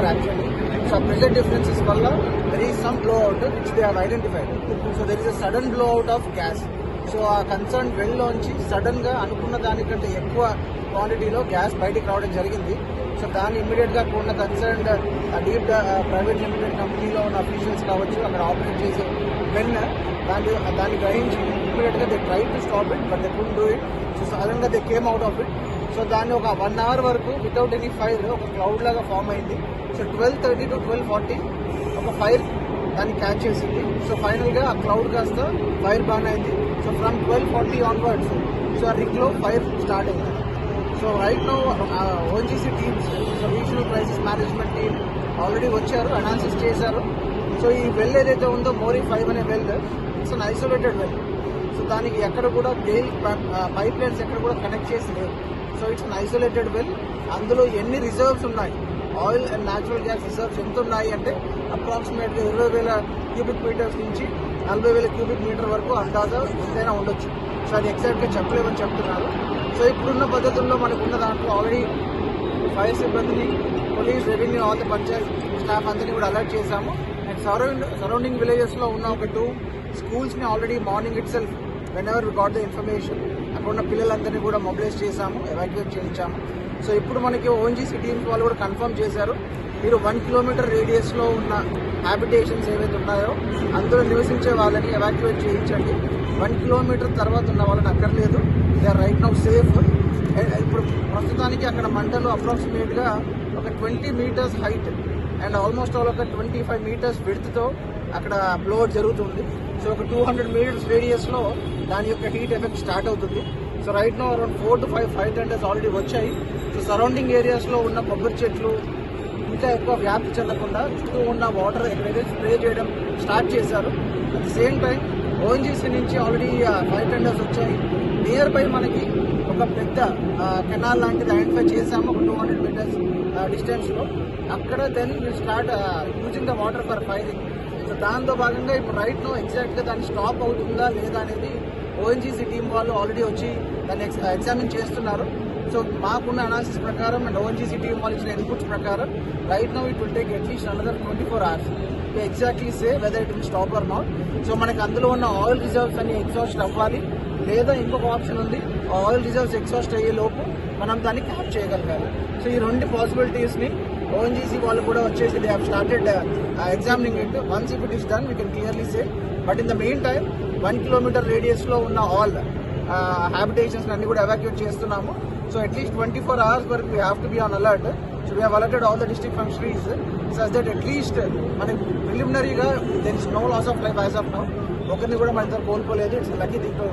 చేశారు actually. So pressure differences వల్ల there is some blow out which they have identified. So there is a sudden blow out of gas. So ఆ concern వెల్లోంచి sudden గా అనుకున్న దానికంటే ఎక్కువ క్వాంటిటీలో gas బయటికి రావడం జరిగింది. సో దాన్ని ఇమ్మీడియట్ గా ఉన్న కన్సర్న్ డీప్ ప్రైవేట్ లిమిటెడ్ కంపెనీలో ఉన్న అఫీషియల్స్ కావచ్చు, అక్కడ ఆపరేట్ చేసే దాన్ని గ్రహించి ఇమ్మీడియట్ గా they try to stop it, but they couldn't do it. So sudden గా they came out of it. So దాన్ని ఒక 1 hour వరకు వితౌట్ ఎనీ ఫైర్ ఒక క్లౌడ్ లాగా ఫామ్ అయింది. సో 12:30 to 12:40 ఒక ఫైర్ దాన్ని క్యాచ్ చేసింది. సో ఫైనల్ గా ఆ క్లౌడ్ కాస్త ఫైర్ బాన్ అయింది. సో ఫ్రమ్ 12:40 ఆన్వర్డ్స్ సో ఆ రింగ్ లో ఫైర్ స్టార్ట్ అయింది. So right now ONGC teams, so regional crisis management team already వచ్చారు, అనాలిసిస్ చేశారు. సో ఈ వెల్ ఏదైతే ఉందో మోరీ 5 అనే well, it's an isolated well. So దానికి ఎక్కడ కూడా గెయిల్ పైప్ లైన్స్ ఎక్కడ కూడా కనెక్ట్ చేసి లేవు. So it's an isolated well. అందులో ఎన్ని రిజర్వ్స్ ఉన్నాయి, oil and natural gas reserves ఎంత ఉన్నాయి అంటే అప్రాక్సిమేట్గా 20,000 క్యూబిక్ మీటర్స్ నుంచి 40,000 క్యూబిక్ మీటర్ వరకు అందాజా ఎంతైనా ఉండొచ్చు. సో అది ఎగ్జాక్ట్గా చెప్పలేమని చెప్తున్నారు. సో ఇప్పుడున్న పద్ధతుల్లో మనకున్న దాంట్లో ఆల్రెడీ ఫైర్ సిబ్బందిని, police, revenue, all the Panchayat staff అందరినీ కూడా అలర్ట్ చేశాము. అండ్ సరౌండింగ్ విలేజెస్లో ఉన్న ఒక 2 స్కూల్స్ని already morning itself whenever we got the information అక్కడ ఉన్న పిల్లలందరినీ కూడా మొబిలైజ్ చేశాము, ఎవాక్యుయేట్ చేయించాము. సో ఇప్పుడు మనకి ఓఎన్జీసీ టీమ్స్ వాళ్ళు కూడా కన్ఫర్మ్ చేశారు, మీరు 1 kilometer రేడియస్లో ఉన్న హ్యాబిటేషన్స్ ఏవైతే ఉన్నాయో అందులో నివసించే వాళ్ళని ఎవాక్యుయేట్ చేయించండి. 1 kilometer తర్వాత ఉన్న వాళ్ళని అక్కర్లేదు, they are right now safe. ఇప్పుడు ప్రస్తుతానికి అక్కడ మంటలు అప్రాక్సిమేట్గా ఒక 20 meters height and almost all ఒక 25 meters విడ్త్తో అక్కడ బ్లోఅవుట్ జరుగుతుంది. సో ఒక 200 meters రేడియస్లో దాని యొక్క హీట్ ఎఫెక్ట్ స్టార్ట్ అవుతుంది. So right now around 4 to 5 fire tenders already వచ్చాయి. సో సరౌండింగ్ ఏరియాస్లో ఉన్న కొబ్బరి చెట్లు ఇంకా ఎక్కువ వ్యాప్తి చెందకుండా చుట్టూ ఉన్న వాటర్ ఎక్కడైతే స్ప్రే చేయడం స్టార్ట్ చేశారు. At the same time ONGC నుంచి ఆల్రెడీ ఫైర్ టెండర్స్ వచ్చాయి. నియర్ బై మనకి ఒక పెద్ద కెనాల్ లాంటిది ఐడెంటిఫై చేశాము ఒక 200 meters డిస్టెన్స్లో. అక్కడ then will start using the water for firing. So దాంతో భాగంగా ఇప్పుడు రైట్ నో ఎగ్జాక్ట్గా దాన్ని స్టాప్ అవుతుందా లేదా అనేది ఓఎన్జీసీ టీం వాళ్ళు ఆల్రెడీ వచ్చి దాన్ని ఎగ్జామిన్ చేస్తున్నారు. సో మాకున్న అనాలిసిస్ ప్రకారం అండ్ ఓఎన్జీసీ టీం వాళ్ళు ఇచ్చిన ఇన్పుట్స్ ప్రకారం right now it will take at least another 24 hours to exactly say whether it will stop or not. So మనకి అందులో ఉన్న ఆయిల్ రిజర్వ్స్ అన్ని ఎగ్జాస్ట్ అవ్వాలి, లేదా ఇంకొక ఆప్షన్ ఉంది, ఆయిల్ రిజర్వ్స్ ఎగ్జాస్ట్ అయ్యే లోపు మనం దాన్ని క్యాప్ చేయగలగాలి. సో ఈ 2 పాసిబిలిటీస్ని ఓఎన్జీసీ వాళ్ళు కూడా వచ్చేసి they have started examining it. Once if it is done we can clearly say. But in the main time 1 kilometer రేడియస్లో ఉన్న ఆల్ హ్యాబిటేషన్స్ అన్ని కూడా ఎవాక్యుయేట్ చేస్తున్నాము. సో అట్లీస్ట్ 24 hours వరకు we have to be on alert. So we have alerted all the district functionaries such that at least మనకి ప్రిలిమినరీగా there is no loss of life as of now. ఒకరిని కూడా మన ఇద్దరు కోల్పోలేదు. It's lucky thing to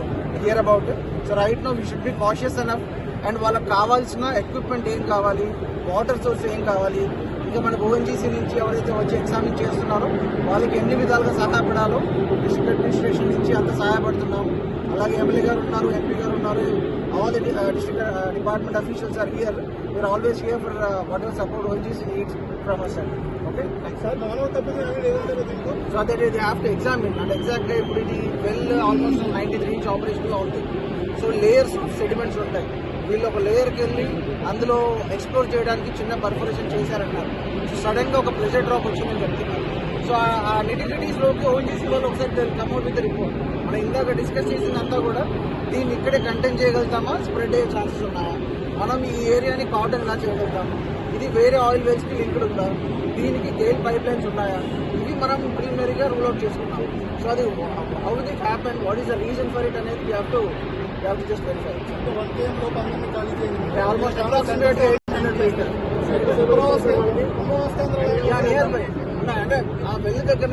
hear about. So right now we should be cautious enough. And వాళ్ళకి కావాల్సిన equipment ఏం కావాలి, వాటర్ సోర్స్ ఏం కావాలి, ఇంకా మనకు ఓఎన్జీసీ నుంచి ఎవరైతే వచ్చి ఎగ్జామిన్ చేస్తున్నారో వాళ్ళకి ఎన్ని విధాలుగా సహాయపడాలో డిస్ట్రిక్ట్ అడ్మినిస్ట్రేషన్ నుంచి అంత సహాయపడుతున్నాము. అలాగే ఎమ్మెల్యే గారు ఉన్నారు, ఎంపీ గారు ఉన్నారు, all the district department officials are here. We are always here for whatever support ONGC needs from us. Okay so that they have to examine. And ఎగ్జాక్ట్గా ఇప్పుడు ఇది వెల్ ఆల్మోస్ట్ 93 inch ఆపరేషన్లో ఉంది. So layers of sediments ఉంటాయి. వీళ్ళు ఒక లేయర్కి వెళ్ళి అందులో ఎక్స్ప్లోర్ చేయడానికి చిన్న పర్ఫరేషన్ చేశారన్నారు. సో సడన్గా ఒక ప్రెషర్ డ్రాప్ వచ్చిందని చెప్తున్నారు. సో ఆ నిటివిటీస్లోకి ఓఎన్జీసీ వాళ్ళు ఒకసారి కమ్అట్ విత్ రిపోర్ట్. మనం ఇందాక డిస్కస్ చేసిందంతా కూడా దీన్ని ఇక్కడే కంటైన్ చేయగలుగుతామా, స్ప్రెడ్ అయ్యే ఛాన్సెస్ ఉన్నాయా, మనం ఈ ఏరియాని కాటన్ ఎలా చేయగలుగుతాము, ఇది వేరే ఆయిల్ వెల్స్కి లింక్డ్ ఉందా, దీనికి గెయిల్ పైప్ లైన్స్ ఉన్నాయా, ఇవి మనం ప్రిలిమినరీగా రూల్ అవుట్ చేసుకున్నాం. సో అది how did it happen, what is the reason for it అనేది we have to just verify. Almost approximate 800 meters nearby అంటే ఆ వెల్ దగ్గర